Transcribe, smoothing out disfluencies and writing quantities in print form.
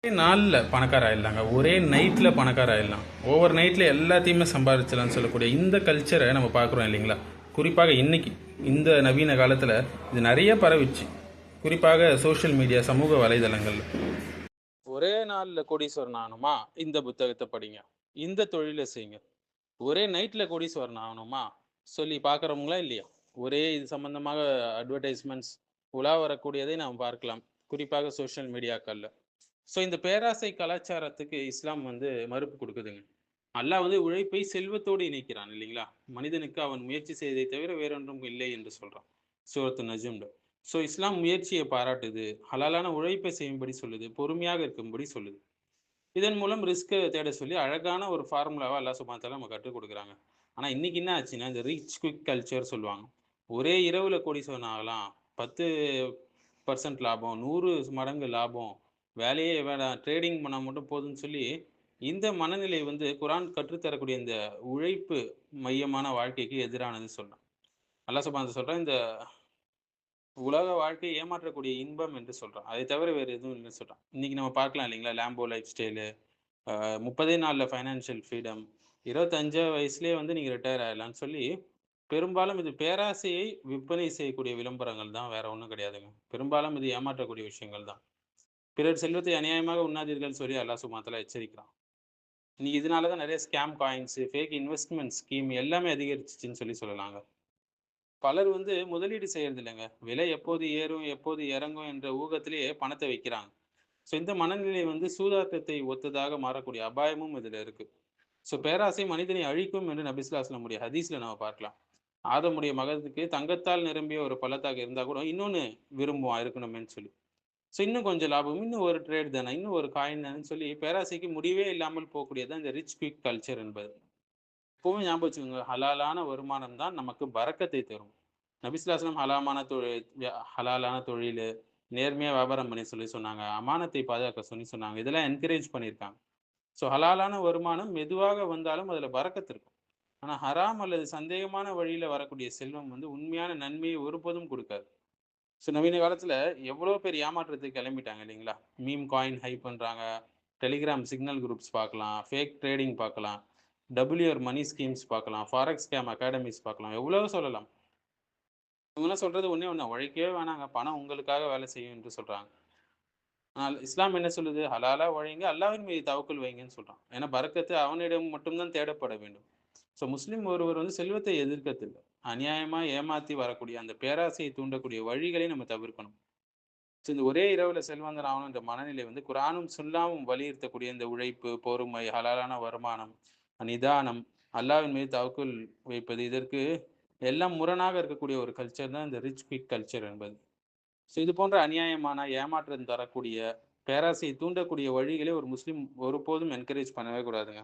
ஒரே நாளில் பணக்கார ஆயிடலாங்க. ஒரே நைட்டில் பணக்கார ஆயிடலாம். ஓவர் நைட்டில் எல்லாத்தையுமே சம்பாதிச்சலாம்னு சொல்லக்கூடிய இந்த கல்ச்சரை நம்ம பார்க்குறோம் இல்லைங்களா? குறிப்பாக இன்னைக்கு இந்த நவீன காலத்தில் இது நிறைய பரவிச்சு. குறிப்பாக சோஷியல் மீடியா, சமூக வலைதளங்கள். ஒரே நாளில் கோடீஸ்வரன் ஆகணுமா? இந்த புத்தகத்தை படிங்க, இந்த தொழிலை செய்யுங்க. ஒரே நைட்டில் கோடீஸ்வரன் ஆகணுமா சொல்லி பார்க்குறவங்களா இல்லையா? ஒரே இது சம்பந்தமாக அட்வர்டைஸ்மெண்ட்ஸ் உலா வரக்கூடியதை நாம் பார்க்கலாம், குறிப்பாக சோஷியல் மீடியாக்களில். ஸோ இந்த பேராசை கலாச்சாரத்துக்கு இஸ்லாம் வந்து மறுப்பு கொடுக்குதுங்க. அல்லாஹ் வந்து உழைப்பை செல்வத்தோடு இணைக்கிறான் இல்லைங்களா? மனிதனுக்கு அவன் முயற்சி செய்வதை தவிர வேறொன்றும் இல்லை என்று சொல்றான் சூரத்து நஜ்ம்ல. ஸோ இஸ்லாம் முயற்சியை பாராட்டுது, ஹலாலான உழைப்பை செய்யும்படி சொல்லுது, பொறுமையாக இருக்கும்படி சொல்லுது. இதன் மூலம் ரிஸ்க்கை தேட சொல்லி அழகான ஒரு ஃபார்முலாவை அல்லாஹ் சுப்ஹானஹு வ தஆலா நம்ம கற்றுக் கொடுக்குறாங்க. ஆனால் இன்னைக்கு என்ன ஆச்சுன்னா, இந்த ரிச் குவிக் கல்ச்சர் சொல்லுவாங்க. ஒரே இரவுல கோடீஸ்வரன் ஆகலாம், 10% லாபம், 100 மடங்கு லாபம், வேலையே வேணாம், ட்ரேடிங் பண்ணால் மட்டும் போதும்னு சொல்லி இந்த மனநிலை வந்து குரான் கற்றுத்தரக்கூடிய இந்த உழைப்பு மையமான வாழ்க்கைக்கு எதிரானது சொல்றேன். அல்லாஹ் சுப்ஹானஹு சொல்றேன், இந்த உலக வாழ்க்கையை ஏமாற்றக்கூடிய இன்பம் என்று சொல்றான். அதை தவிர வேறு எதுவும் இல்லைன்னு சொல்றான். இன்னைக்கு நம்ம பார்க்கலாம் இல்லைங்களா? லேம்போ லைஃப் ஸ்டைலு, 30 நாள்ல ஃபைனான்ஷியல் ஃப்ரீடம், 25 வயசுலயே வந்து நீங்க ரிட்டயர் ஆயிடலாம்னு சொல்லி, பெரும்பாலும் இது பேராசையை விற்பனை செய்யக்கூடிய விளம்பரங்கள் தான், வேற ஒண்ணும் கிடையாதுங்க. பெரும்பாலும் இது ஏமாற்றக்கூடிய விஷயங்கள் தான். பிறர் செல்வத்தை அநியாயமாக உண்ணாதீர்கள் சொல்லி அல்லாஹ் சுப்ஹானஹு வ தஆலா எச்சரிக்கிறான். இன்னைக்கு இதனால தான் நிறைய scam coins, fake investment scheme எல்லாமே அதிகரிச்சுச்சுன்னு சொல்லலாங்க. பலர் வந்து முதலீடு செய்யறது இல்லைங்க. விலை எப்போது ஏறும், எப்போது இறங்கும் என்ற ஊகத்திலேயே பணத்தை வைக்கிறாங்க. ஸோ இந்த மனநிலை வந்து சூதாட்டத்தை ஒத்ததாக மாறக்கூடிய அபாயமும் இதுல இருக்கு. ஸோ பேராசை மனிதனை அழிக்கும் என்று நபி ஸல்லல்லாஹு அலைஹி வஸல்லம் ஹதீஸ்ல நம்ம பார்க்கலாம். ஆதமுடைய மகனுக்கு தங்கத்தால் நிரம்பிய ஒரு பள்ளத்தாக்கு இருந்தா கூட இன்னொன்னு விரும்புவான் இருக்கணுமேன்னு சொல்லி. ஸோ இன்னும் கொஞ்சம் லாபம், இன்னும் ஒரு ட்ரேட் தானே, இன்னும் ஒரு காயின் தானேன்னு சொல்லி பேராசைக்கு முடிவே இல்லாமல் போகக்கூடியது இந்த ரிச் குயிக் கல்ச்சர் என்பது. எப்பவுமே ஞாபகம் வச்சுக்கோங்க, ஹலாலான வருமானம் தான் நமக்கு பரக்கத்தை தரும். நபி ஸல்லல்லாஹு அலைஹி வஸல்லம் ஹலாலான தொழில், நேர்மையா வியாபாரம் பண்ணி சொல்லி சொன்னாங்க. அமானத்தை பாதுகாக்க சொல்லி சொன்னாங்க. இதெல்லாம் என்கரேஜ் பண்ணியிருக்காங்க. ஸோ ஹலாலான வருமானம் மெதுவாக வந்தாலும் அதுல பரக்கத்து இருக்கும். ஆனா ஹராம் அல்லது சந்தேகமான வழியில வரக்கூடிய செல்வம் வந்து உண்மையான நன்மையை ஒருபோதும் கொடுக்காது. ஸோ நவீன காலத்துல எவ்வளோ பேர் ஏமாற்றத்துக்கு கிளம்பிட்டாங்க இல்லைங்களா? மீம் காயின் ஹைப் பண்றாங்க. டெலிகிராம் சிக்னல் குரூப்ஸ் பார்க்கலாம். ஃபேக் ட்ரேடிங் பார்க்கலாம். WR மணி ஸ்கீம்ஸ் பார்க்கலாம். ஃபாரெக்ஸ் ஸ்கேம் அகாடமிஸ் பார்க்கலாம். எவ்வளவோ சொல்லலாம். இவங்கலாம் சொல்றது ஒண்ணே ஒண்ணு, உழைக்கவே வேணாங்க, பணம் உங்களுக்காக வேலை செய்யும் என்று சொல்றாங்க. ஆனால் இஸ்லாம் என்ன சொல்லுது? ஹலாலா உழைங்க, அல்லாஹ்வின் மீது தவக்குல் வைங்கன்னு சொல்றான். ஏன்னா பரக்கத்து அவனிடம் மட்டும் தான் தேடப்பட வேண்டும். ஸோ முஸ்லிம் ஒருவர் வந்து செல்வத்தை எதிர்க்கத்தில்ல. அநியாயமா ஏமாத்தி வரக்கூடிய அந்த பேராசையை தூண்டக்கூடிய வழிகளை நம்ம தவிர்க்கணும். ஸோ இந்த ஒரே இரவுல செல்வந்தன் ஆகணுன்ற மனநிலை வந்து குர்ஆனும் சுன்னாவும் வலியுறுத்தக்கூடிய இந்த உழைப்பு, பொறுமை, ஹலாலான வருமானம், நிதானம், அல்லாஹ்வின் மீது தவக்குல் வைப்பது, இதற்கு எல்லாம் முரணாக இருக்கக்கூடிய ஒரு கல்ச்சர் தான் இந்த ரிச் குயிக் கல்ச்சர் என்பது. ஸோ இது போன்ற அநியாயமான, ஏமாற்றம் தரக்கூடிய, பேராசையை தூண்டக்கூடிய வழிகளை ஒரு முஸ்லிம் ஒருபோதும் என்கரேஜ் பண்ணவே கூடாதுங்க.